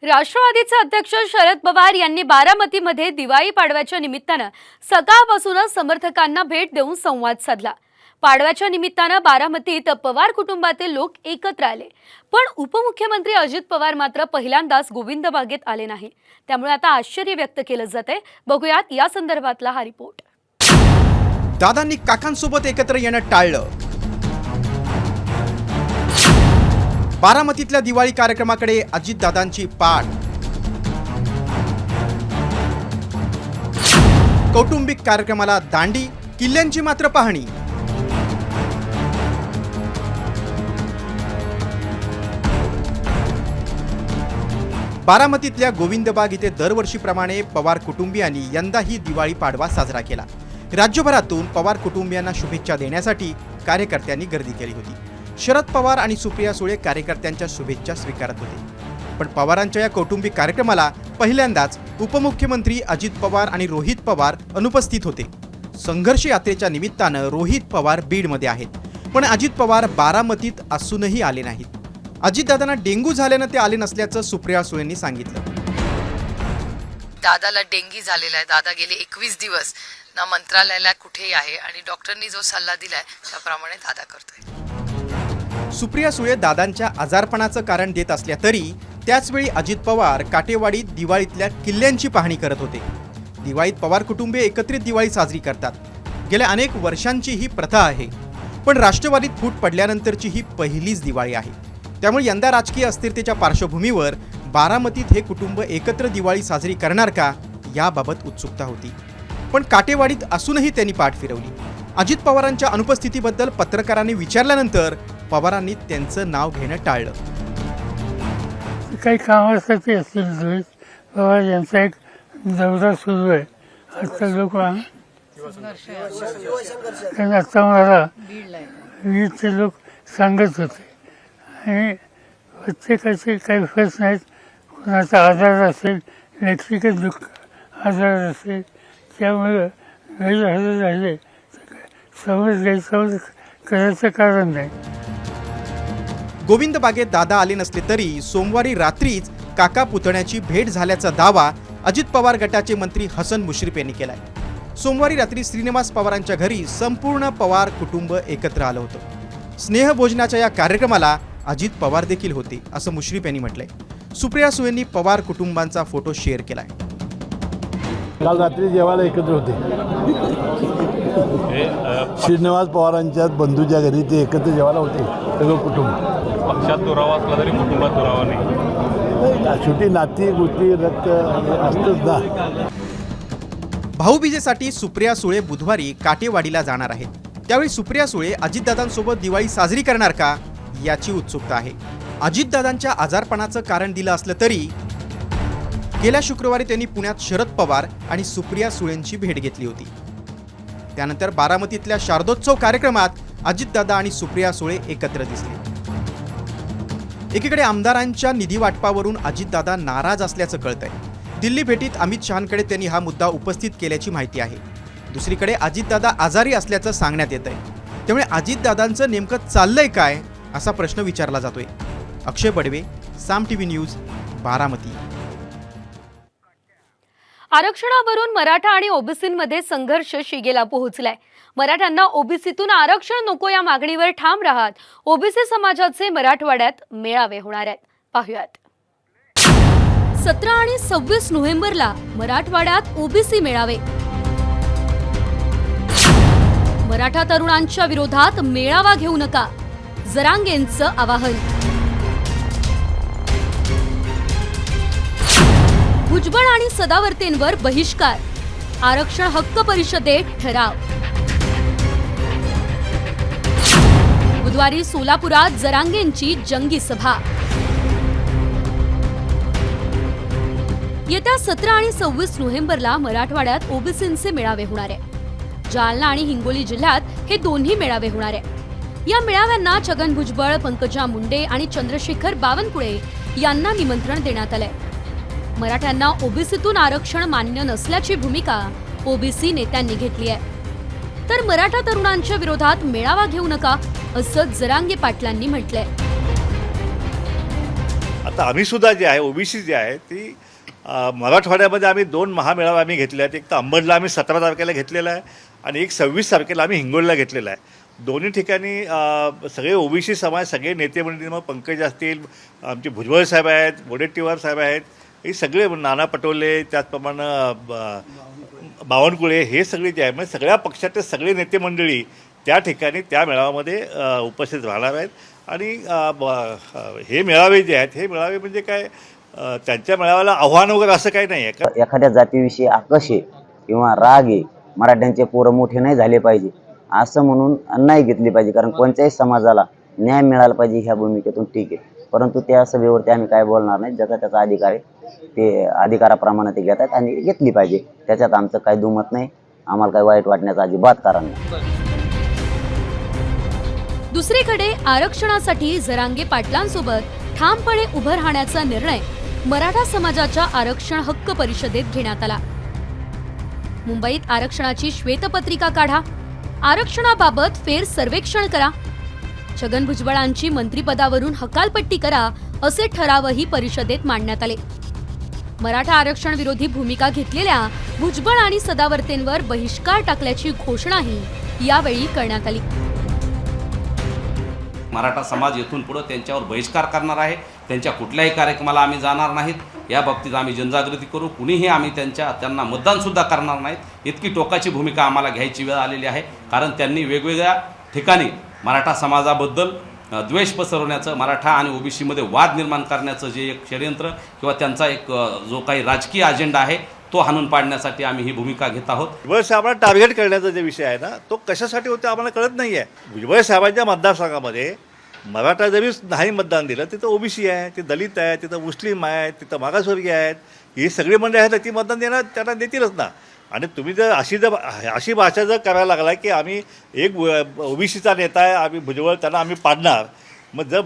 राष्ट्रवादीचे अध्यक्ष शरद पवार यांनी बारामतीमध्ये दिवाळी पाडव्याच्या निमित्तानं सकाळपासूनच समर्थकांना भेट देऊन संवाद साधला। पाडव्याच्या निमित्तानं बारामतीत पवार कुटुंबातील लोक एकत्र आले, पण उपमुख्यमंत्री अजित पवार मात्र पहिल्यांदाच गोविंद बागेत आले नाही। त्यामुळे आता आश्चर्य व्यक्त केलं जातंय। बघूयात या संदर्भातला हा रिपोर्ट। दादांनी काकांसोबत एकत्र येणं टाळलं। बारामतीतल्या दिवाळी कार्यक्रमाकडे अजितदादांची पाठ। कौटुंबिक कार्यक्रमाला दांडी, किल्ल्यांची मात्र पाहणी। बारामतीतल्या गोविंदबाग इथे दरवर्षीप्रमाणे पवार कुटुंबियांनी यंदाही दिवाळी पाडवा साजरा केला। राज्यभरातून पवार कुटुंबियांना शुभेच्छा देण्यासाठी कार्यकर्त्यांनी गर्दी केली होती। शरद पवार आणि सुप्रिया सुळे कार्यकर्त्यांच्या शुभेच्छा स्वीकारत होते, पण पवारांच्या या कौटुंबिक कार्यक्रमाला पहिल्यांदाच उपमुख्यमंत्री अजित पवार आणि रोहित पवार अनुपस्थित होते। संघर्ष यात्रेच्या निमित्तानं रोहित पवार बीडमध्ये आहेत, पण अजित पवार बारामतीत असूनही आले नाहीत। अजितदादांना डेंग्यू झाल्यानं ते आले नसल्याचं सुप्रिया सुळेंनी सांगितलं। दादाला डेंगी झालेला आहे। दादा गेले 21 दिवस ना मंत्रालयाला कुठेही आहे आणि डॉक्टरनी जो सल्ला दिलाय त्याप्रमाणे दादा करतोय। सुप्रिया सुळे दादांच्या आजारपणाचं कारण देत असल्या तरी त्याचवेळी अजित पवार काटेवाडीत दिवाळीतल्या किल्ल्यांची पाहणी करत होते। दिवाळीत पवार कुटुंबे एकत्रित दिवाळी साजरी करतात। गेल्या अनेक वर्षांची ही प्रथा आहे, पण राष्ट्रवादीत फूट पडल्यानंतरची ही पहिलीच दिवाळी आहे। त्यामुळे यंदा राजकीय अस्थिरतेच्या पार्श्वभूमीवर बारामतीत हे कुटुंब एकत्र दिवाळी साजरी करणार का याबाबत उत्सुकता होती, पण काटेवाडीत असूनही त्यांनी पाठ फिरवली। अजित पवारांच्या अनुपस्थितीबद्दल पत्रकारांनी विचारल्यानंतर पवारांनी त्यांचं नाव घेणं टाळलं। काही कामासाठी असतील पवार यांचा एक दौरा सुरू आहे। आता लोक कारण आता मला वीरचे लोक सांगत होते आणि प्रत्येकाचे काही फरक नाहीत। कोणाचा आजार असेल, इलेक्ट्रिकल दुःख आजार असेल, त्यामुळे गैरहजर राहिले गैरसमज करायचं कारण नाही। गोविंद बागेत दादा आले नसले तरी सोमवारी रात्रीच काका पुतण्याची भेट झाल्याचा दावा अजित पवार गटाचे मंत्री हसन मुश्रीफ यांनी केलाय। सोमवारी रात्री श्रीनिवास पवारांच्या घरी संपूर्ण पवार कुटुंब एकत्र आलं होतं। स्नेहभोजनाच्या या कार्यक्रमाला अजित पवार देखील होते असं मुश्रीफ यांनी म्हटलंय। सुप्रिया सुळेंनी पवार कुटुंबांचा फोटो शेअर केलाय। काल रात्री जेवायला एकत्र होते। श्रीनिवास पवारांच्या बंधूच्या घरी ते एकत्र जेवायला होते सगळं कुटुंब। पक्षात दुरावा असला तरी कुटुंबात दुरावा नाही। छोटी नाती गोष्टी रक्त असतंच ना। भाऊबीजेसाठी सुप्रिया सुळे बुधवारी काटेवाडीला जाणार आहेत। त्यावेळी सुप्रिया सुळे अजितदादांसोबत दिवाळी साजरी करणार का याची उत्सुकता आहे। अजितदादांच्या आजारपणाचं कारण दिलं असलं तरी गेल्या शुक्रवारी त्यांनी पुण्यात शरद पवार आणि सुप्रिया सुळेंची भेट घेतली होती। त्यानंतर बारामतीतल्या शारदोत्सव कार्यक्रमात अजितदादा आणि सुप्रिया सुळे एकत्र दिसले। एकीकडे आमदारांच्या निधी वाटपावरून अजितदादा नाराज असल्याचं कळतंय। दिल्ली भेटीत अमित शहांकडे त्यांनी हा मुद्दा उपस्थित केल्याची माहिती आहे। दुसरीकडे अजितदादा आजारी असल्याचं सांगण्यात येतंय। त्यामुळे अजितदादांचं नेमकं चाललंय काय असा प्रश्न विचारला जातोय। अक्षय बडवे, साम टीव्ही न्यूज, बारामती। आरक्षणावरून मराठा आणि ओबीसींमध्ये संघर्ष शिगेला पोहोचलाय। मराठ्यांना ओबीसीतून आरक्षण नको या मागणीवर ठाम राहत ओबीसी समाजाचे मराठवाड्यात मेळावे होणार आहेत। पाहुयात। 17 आणि 26 नोव्हेंबरला मराठवाड्यात ओबीसी मेळावे। मराठा तरुणांच्या विरोधात मेळावा घेऊ नका, जरांगेंचं आवाहन। भुजबळ आणि सदावर्तेंवर बहिष्कार, आरक्षण हक्क परिषदेत ठराव। बुधवारी सोलापुरात जरांगेंची जंगी सभा। येत्या 17 आणि 26 नोव्हेंबरला मराठवाड्यात ओबीसींचे मेळावे होणार आहे। जालना आणि हिंगोली जिल्ह्यात हे दोन्ही मेळावे होणार आहे। या मेळाव्यांना छगन भुजबळ, पंकजा मुंडे आणि चंद्रशेखर बावनकुळे यांना निमंत्रण देण्यात आलंय। मराठ्यांना ओबीसीतून आरक्षण मान्य नसल्याची भूमिका ओबीसी नेत्यांनी घेतली आहे, तर मराठा तरुणांच्या विरोधात मेळावा घेऊ नका असं जरांगे पाटलांनी म्हटलंय। आता आम्हीसुद्धा जे आहे ओबीसी जे आहे ती मराठवाड्यामध्ये आम्ही 2 महामेळावे आम्ही घेतले आहेत. एक तर अंबडला आम्ही 17 तारखेला घेतलेला आहे आणि एक 26 तारखेला आम्ही हिंगोलीला घेतलेला आहे. दोन्ही ठिकाणी सगळे ओबीसी समाज, सगळे नेते मंडळी, मग पंकज असतील, आमचे भुजबळ साहेब आहेत, वडेट्टीवार साहेब आहेत, हे सगळे नाना पटोले, त्याचप्रमाणे बावनकुळे, हे सगळे जे आहे म्हणजे सगळ्या पक्षाचे सगळे नेते मंडळी त्या ठिकाणी त्या मेळाव्यामध्ये उपस्थित राहणार आहेत. आणि हे मेळावे जे आहेत हे मेळावे म्हणजे काय त्यांच्या मेळाव्याला आव्हान वगैरे असं काही नाही आहे का. एखाद्या जातीविषयी आकर्ष आहे किंवा राग आहे, मराठ्यांचे पोरं मोठे नाही झाले पाहिजे असं म्हणून नाही घेतली पाहिजे. कारण कोणत्याही समाजाला न्याय मिळाला पाहिजे ह्या भूमिकेतून ठीक आहे. परंतु त्या सभेवरती आम्ही काय बोलणार नाही. ज्याचा त्याचा अधिकार आहे, ते अधिकाराप्रमाणे ते घेतात आणि घेतली पाहिजे. त्याच्यात आमचं काही दुमत नाही. आम्हाला काही वाईट वाटण्याचं अजिबात कारण नाही. दुसरीकडे आरक्षणासाठी जरांगे पाटलांसोबत ठामपणे उभं राहण्याचा निर्णय मराठा समाजाच्या आरक्षण हक्क परिषदेत घेण्यात आला. मुंबईत आरक्षणाची श्वेतपत्रिका काढा, आरक्षणाबाबत फेर सर्वेक्षण करा, छगन भुजबळांची मंत्रिपदावरून हकालपट्टी करा असे ठरावही परिषदेत मांडण्यात आले. मराठा आरक्षण विरोधी भूमिका घेतलेल्या भुजबळ आणि सदावर्तेंवर बहिष्कार टाकल्याची घोषणाही यावेळी करण्यात आली. मराठा समाज येथून पुढे त्यांच्यावर बहिष्कार करणार आहे. त्यांच्या कुठल्याही कार्यक्रमाला आम्ही जाणार नाहीत. या बाबतीत आम्ही जनजागृती करू. कुणीही आम्ही त्यांना मतदानसुद्धा करणार नाहीत. इतकी टोकाची भूमिका आम्हाला घ्यायची वेळ आलेली आहे. कारण त्यांनी वेगवेगळ्या ठिकाणी मराठा समाजाबद्दल द्वेष पसरवण्याचं, मराठा आणि ओबीसीमध्ये वाद निर्माण करण्याचं जे एक षडयंत्र किंवा त्यांचा एक जो काही राजकीय अजेंडा आहे तो हाणून पाडण्यासाठी आम्ही ही भूमिका घेत आहोत. भुजबळ साहेबांना टार्गेट करण्याचा जे विषय आहे ना तो कशासाठी होतो आम्हाला कळत नाही आहे. भुजबळ साहेबांच्या मतदारसंघामध्ये मराठा जरी नाही मतदान दिलं तिथं ओबीसी आहे, ते दलित आहे, तिथं मुस्लिम आहेत, तिथं मागासवर्गीय आहेत, ही सगळी मंडळी आहेत ती मतदान देणार, त्यांना देतीलच ना. आणि तुम्ही जर अशी भाषा जर करायला लागला की आम्ही एक ओबीसीचा नेता आहे, आम्ही भुजबळ त्यांना आम्ही पाडणार, मग जर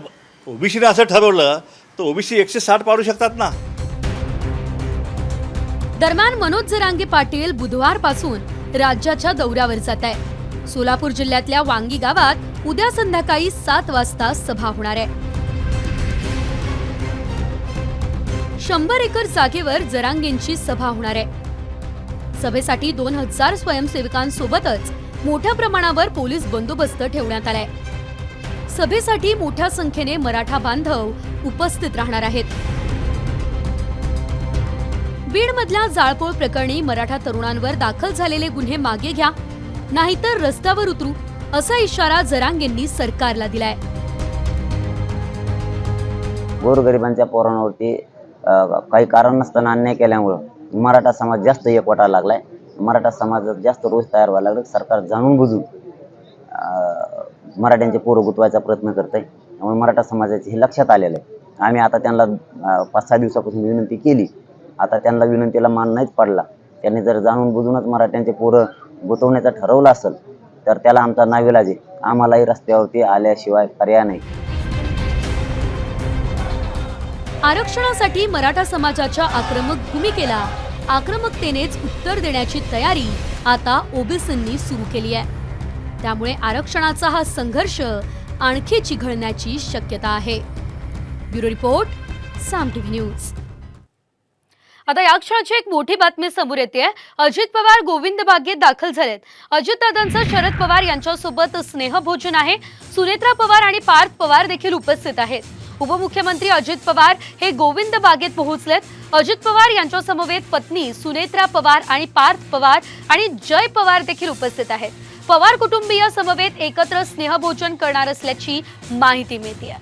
ओबीसीने असं ठरवलं तर ओबीसी 160 पाडू शकतात ना. दरम्यान मनोज जरांगे पाटील बुधवारपासून राज्याच्या दौऱ्यावर जात आहे. सोलापूर जिल्ह्यातल्या वांगी गावात उद्या संध्याकाळी 7 वाजता सभा होणार आहे. 100 एकर जागेवर जरांगेंची सभा होणार आहे. सभेसाठी 2000 स्वयंसेवकांसोबतच मोठ्या प्रमाणावर पोलीस बंदोबस्त ठेवण्यात आलाय. सभेसाठी मोठ्या संख्येने मराठा बांधव उपस्थित राहणार आहेत. बीडमधल्या जाळपोळ प्रकरणी मराठा तरुणांवर दाखल झालेले गुन्हे मागे घ्या, नाहीतर रस्त्यावर उतरू असा इशारा जरांगेंनी सरकारला दिलाय. गोरगरिबांच्या पोरांवरती काही कारण नसताना अन्याय केल्यामुळं मराठा समाज जास्त एकवटायला लागलाय. मराठा समाजात जास्त रोष तयार व्हायला लागला. सरकार जाणून बुजून मराठ्यांचे पोरं गुतवायचा प्रयत्न करत आहे. त्यामुळे मराठा समाजाचे हे लक्षात आलेलं आहे. आम्ही आता त्यांना 5-6 दिवसापासून विनंती केली. आता त्यांना विनंतीला मान नाहीच पडला. त्यांनी जर जाणून बुजूनच मराठ्यांचे पोरं गुतवण्याचं ठरवलं असेल तर त्याला आमचा नाविलाज आहे. आम्हालाही रस्त्यावरती आल्याशिवाय पर्याय नाही. आरक्षणासाठी मराठा समाजाच्या आक्रमक भूमिकेला आक्रमकतेनेच उत्तर देण्याची तयारी आता ओबीसींनी सुरू केली आहे. त्यामुळे आरक्षणाचा हा संघर्ष आणखी चिघळण्याची शक्यता आहे. ब्युरो रिपोर्ट, साम टीव्ही न्यूज. आता या क्षणाची एक मोठी बातमी समोर येते. अजित पवार गोविंद बागेत दाखल झालेत. अजितदादांचा शरद पवार यांच्यासोबत स्नेहभोजन आहे. सुनेत्रा पवार आणि पार्थ पवार देखील उपस्थित आहेत. उपमुख्यमंत्री अजित पवार हे गोविंद बागेत पोहोचलेत. अजित पवार यांच्या समवेत पत्नी सुनेत्रा पवार आणि पार्थ पवार आणि जय पवार देखील उपस्थित आहेत. पवार कुटुंबीय समवेत एकत्र स्नेहभोजन करणार असल्याची माहिती मिळते.